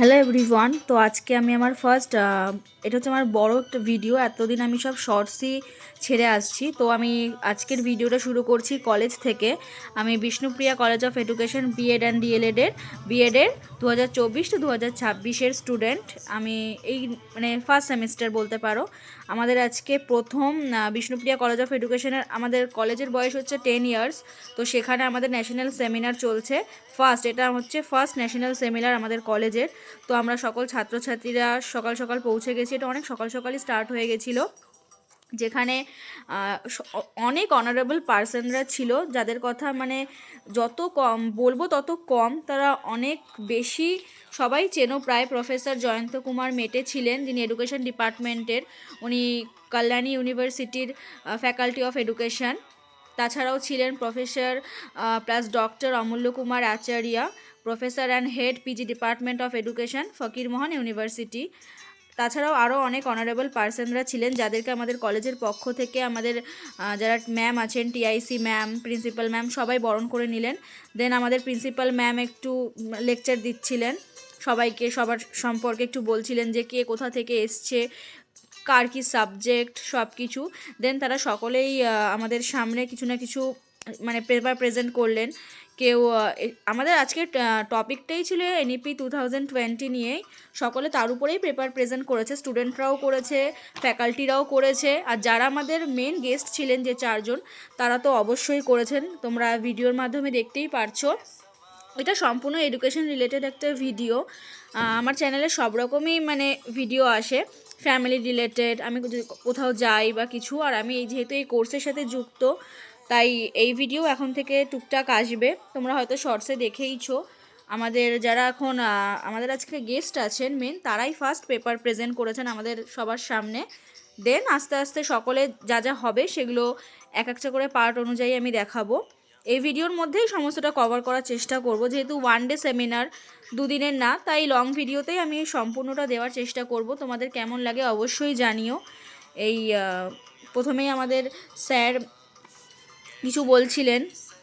Hello everyone. তো আজকে আমি আমার ফার্স্ট এটা হচ্ছে আমার বড় একটা ভিডিও। এতদিন আমি সব শর্টসই ছেড়ে আসছি, তো আমি আজকের ভিডিওটা শুরু করছি কলেজ থেকে। আমি Bishnupriya college of education BEd and বিএডের 2024 টু 2026-এর স্টুডেন্ট। আমি এই মানে ফার্স্ট সেমিস্টার বলতে পারো। আমাদের আজকে প্রথম বিষ্ণুপ্রিয়া কলেজ অফ এডুকেশনের আমাদের কলেজের বয়স হচ্ছে 10 ইয়ার্স। তো সেখানে আমাদের ন্যাশনাল সেমিনার চলছে। এটা হচ্ছে ফার্স্ট ন্যাশনাল সেমিনার আমাদের কলেজের। তো আমরা সকল ছাত্রছাত্রীরা সকাল সকাল পৌঁছে গেছি। এটা অনেক সকাল সকালই স্টার্ট হয়ে গেছিলো, যেখানে অনেক অনারেবল পার্সনরা ছিল, যাদের কথা মানে যত কম বলবো তত কম। তারা অনেক বেশি, সবাই চেনো প্রায়। প্রফেসর জয়ন্ত কুমার মেটে ছিলেন, যিনি এডুকেশন ডিপার্টমেন্টের। উনি কল্যাণী ইউনিভার্সিটির ফ্যাকাল্টি অফ এডুকেশন। তাছাড়াও ছিলেন professor plus doctor Amulya Kumar Acharya, professor and head PG department of education, Fakirmohan university. তাছাড়াও আরও অনেক অনারেবল পার্সনরা ছিলেন, যাদেরকে আমাদের কলেজের পক্ষ থেকে আমাদের যারা ম্যাম আছেন, টিআইসি ম্যাম, প্রিন্সিপাল ম্যাম, সবাই বরণ করে নিলেন। দেন আমাদের প্রিন্সিপাল ম্যাম একটু লেকচার দিচ্ছিলেন সবাইকে, সবার সম্পর্কে একটু বলছিলেন যে কে কোথা থেকে এসছে, কার কী সাবজেক্ট, সব কিছু। দেন তারা সকলেই আমাদের সামনে কিছু না কিছু মানে পেপার প্রেজেন্ট করলেন। কেউ আমাদের আজকের টপিকটাই ছিল এনইপি 2020 নিয়েই। সকলে তার উপরেই পেপার প্রেজেন্ট করেছে, স্টুডেন্টরাও করেছে, ফ্যাকাল্টিরাও করেছে। আর যারা আমাদের মেন গেস্ট ছিলেন যে চারজন, তারা তো অবশ্যই করেছেন, তোমরা ভিডিওর মাধ্যমে দেখতেই পারছো। এটা সম্পূর্ণ এডুকেশন রিলেটেড একটা ভিডিও। আমার চ্যানেলে সব রকমই মানে ভিডিও আসে, ফ্যামিলি রিলেটেড, আমি কোথাও যাই বা কিছু। আর আমি যেহেতু এই কোর্সের সাথে যুক্ত, তাই এই ভিডিও এখন থেকে টুকটাক আসবে। তোমরা হয়তো শর্টসে দেখেইছো। আমাদের যারা এখন আমাদের আজকে গেস্ট আছেন মেন, তারাই ফার্স্ট পেপার প্রেজেন্ট করেছেন আমাদের সবার সামনে। দেন আস্তে আস্তে সকলে যা যা হবে সেগুলো এক একটা করে পার্ট অনুযায়ী আমি দেখাবো। এই ভিডিওর মধ্যেই সমস্তটা কভার করার চেষ্টা করব, যেহেতু ওয়ান ডে সেমিনার, দুদিনের না, তাই লং ভিডিওতেই আমি সম্পূর্ণটা দেওয়ার চেষ্টা করব। তোমাদের কেমন লাগে অবশ্যই জানিও। এই প্রথমেই আমাদের স্যার কিছু বলছিলেন,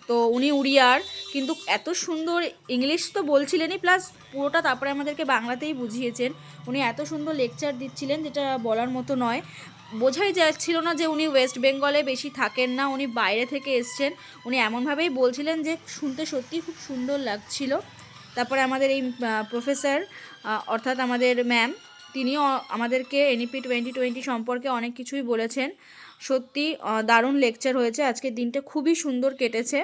তো উনি উড়িয়ার, কিন্তু এত সুন্দর ইংলিশ তো বলছিলেনই, প্লাস পুরোটা তারপরে আমাদেরকে বাংলাতেই বুঝিয়েছেন। উনি এত সুন্দর লেকচার দিচ্ছিলেন, যেটা বলার মতো নয়। বোঝাই যাচ্ছিল না যে উনি ওয়েস্ট বেঙ্গলে বেশি থাকেন না, উনি বাইরে থেকে এসছেন। উনি এমনভাবেই বলছিলেন যে শুনতে সত্যিই খুব সুন্দর লাগছিল। তারপরে আমাদের এই প্রফেসর অর্থাৎ আমাদের ম্যাম, তিনিও আমাদেরকে এনইপি 2020 সম্পর্কে অনেক কিছুই বলেছেন। সত্যি দারুণ লেকচার হয়েছে। আজকের দিনটা খুবই সুন্দর কেটেছে।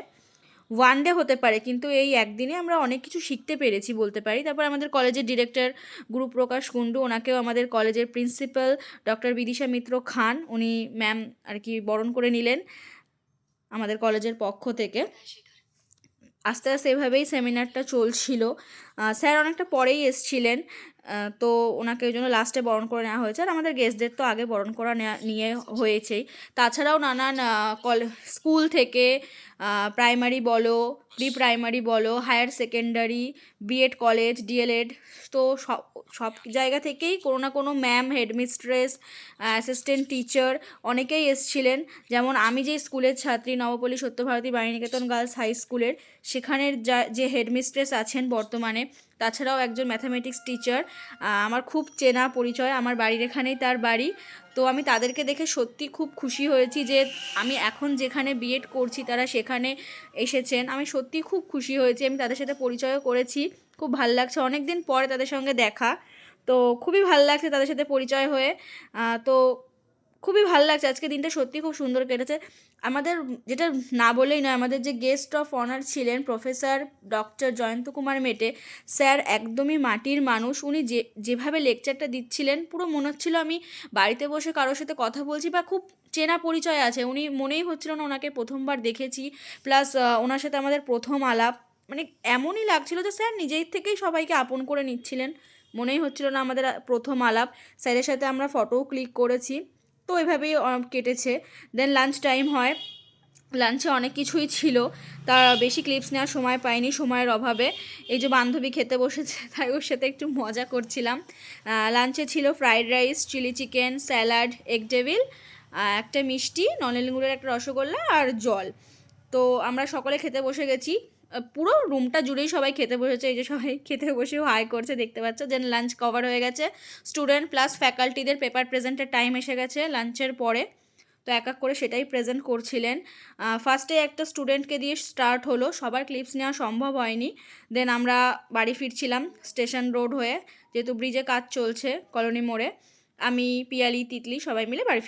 ওয়ান ডে হতে পারে, কিন্তু এই একদিনে আমরা অনেক কিছু শিখতে পেরেছি বলতে পারি। তারপর আমাদের কলেজের ডিরেক্টর গুরুপ্রকাশ কুণ্ডু, ওনাকেও আমাদের কলেজের প্রিন্সিপাল ডক্টর বিদিশা মিত্র খান, উনি ম্যাম আর কি বরণ করে নিলেন আমাদের কলেজের পক্ষ থেকে। আস্তে আস্তে এভাবেই সেমিনারটা চলছিল। স্যার অনেকটা পরেই এসছিলেন, তো ওনাকে ওই জন্য লাস্টে বরণ করে নেওয়া হয়েছে। আর আমাদের গেস্টদের তো আগে বরণ করা নিয়ে হয়েছেই। তাছাড়াও নানান স্কুল থেকে প্রাইমারি বলো, প্রি প্রাইমারি বলো, higher secondary, BEd college, DElEd, তো সব সব জায়গা থেকেই কোনো না কোনো ম্যাম, হেডমিস্ট্রেস, অ্যাসিস্ট্যান্ট টিচার অনেকেই এসছিলেন। যেমন আমি যে স্কুলের ছাত্রী, নবপল্লী সত্যভারতী বাণীনিকেতন গার্লস হাই স্কুলের, সেখানের যে হেডমিস্ট্রেস আছেন বর্তমানে, তাছাড়াও একজন ম্যাথামেটিক্স টিচার, আমার খুব চেনা পরিচয়, আমার বাড়ির এখানেই তার বাড়ি। তো আমি তাদেরকে দেখে সত্যি খুব খুশি হয়েছি যে আমি এখন যেখানে বিএড করছি তারা সেখানে এসেছেন। আমি সত্যি খুব খুশি হয়েছি, আমি তাদের সাথে পরিচয়ও করেছি। খুব ভাল লাগছে, অনেক দিন পরে তাদের সঙ্গে দেখা, তো খুবই ভাল লাগছে তাদের সাথে পরিচয় হয়ে। তো খুবই ভালো লাগছে, আজকে দিনটা সত্যি খুব সুন্দর কেটেছে আমাদের। যেটা না বলেই নয়, আমাদের যে গেস্ট অফ অনার ছিলেন প্রফেসর ডক্টর জয়ন্ত কুমার মেটে স্যার, একদমই মাটির মানুষ। উনি যেভাবে লেকচারটা দিচ্ছিলেন, পুরো মনে হচ্ছিল আমি বাড়িতে বসে কারোর সাথে কথা বলছি, বা খুব চেনা পরিচয় আছে। উনি মনেই হচ্ছিল না ওনাকে প্রথমবার দেখেছি, প্লাস ওনার সাথে আমাদের প্রথম আলাপ। মানে এমনই লাগছিল যে স্যার নিজের থেকেই সবাইকে আপন করে নিচ্ছিলেন, মনেই হচ্ছিল না আমাদের প্রথম আলাপ। স্যারের সাথে আমরা ফটোও ক্লিক করেছি। তো এভাবেই কেটেছে। দেন লাঞ্চ টাইম হয়, লাঞ্চে অনেক কিছুই ছিল, তা বেশি ক্লিপস নেওয়ার সময় পাইনি সময়ের অভাবে। এই যে বান্ধবী খেতে বসেছে, তাই ওর সাথে একটু মজা করছিলাম। লাঞ্চে ছিল fried rice, chilli chicken, salad, egg table, একটা মিষ্টি, নলেন গুড়ের একটা রসগোল্লা আর জল। তো আমরা সকলে খেতে বসে গেছি। পুরো রুমটা জুড়েই সবাই খেতে বসেছে, এই যে সবাই খেতে বসেও হাই করছে দেখতে পাচ্ছ। দেন লাঞ্চ কভার হয়ে গেছে, স্টুডেন্ট প্লাস ফ্যাকাল্টিদের পেপার প্রেজেন্টের টাইম এসে গেছে লাঞ্চের পরে, তো এক এক করে সেটাই প্রেজেন্ট করছিলেন। ফার্স্টে একটা স্টুডেন্টকে দিয়ে স্টার্ট হলো, সবার ক্লিপস নেওয়া সম্ভব হয়নি। দেন আমরা বাড়ি ফিরছিলাম স্টেশন রোড হয়ে, যেহেতু ব্রিজে কাজ চলছে কলোনি মোড়ে। আমি, পিয়ালি, তিতলি সবাই মিলে বাড়ি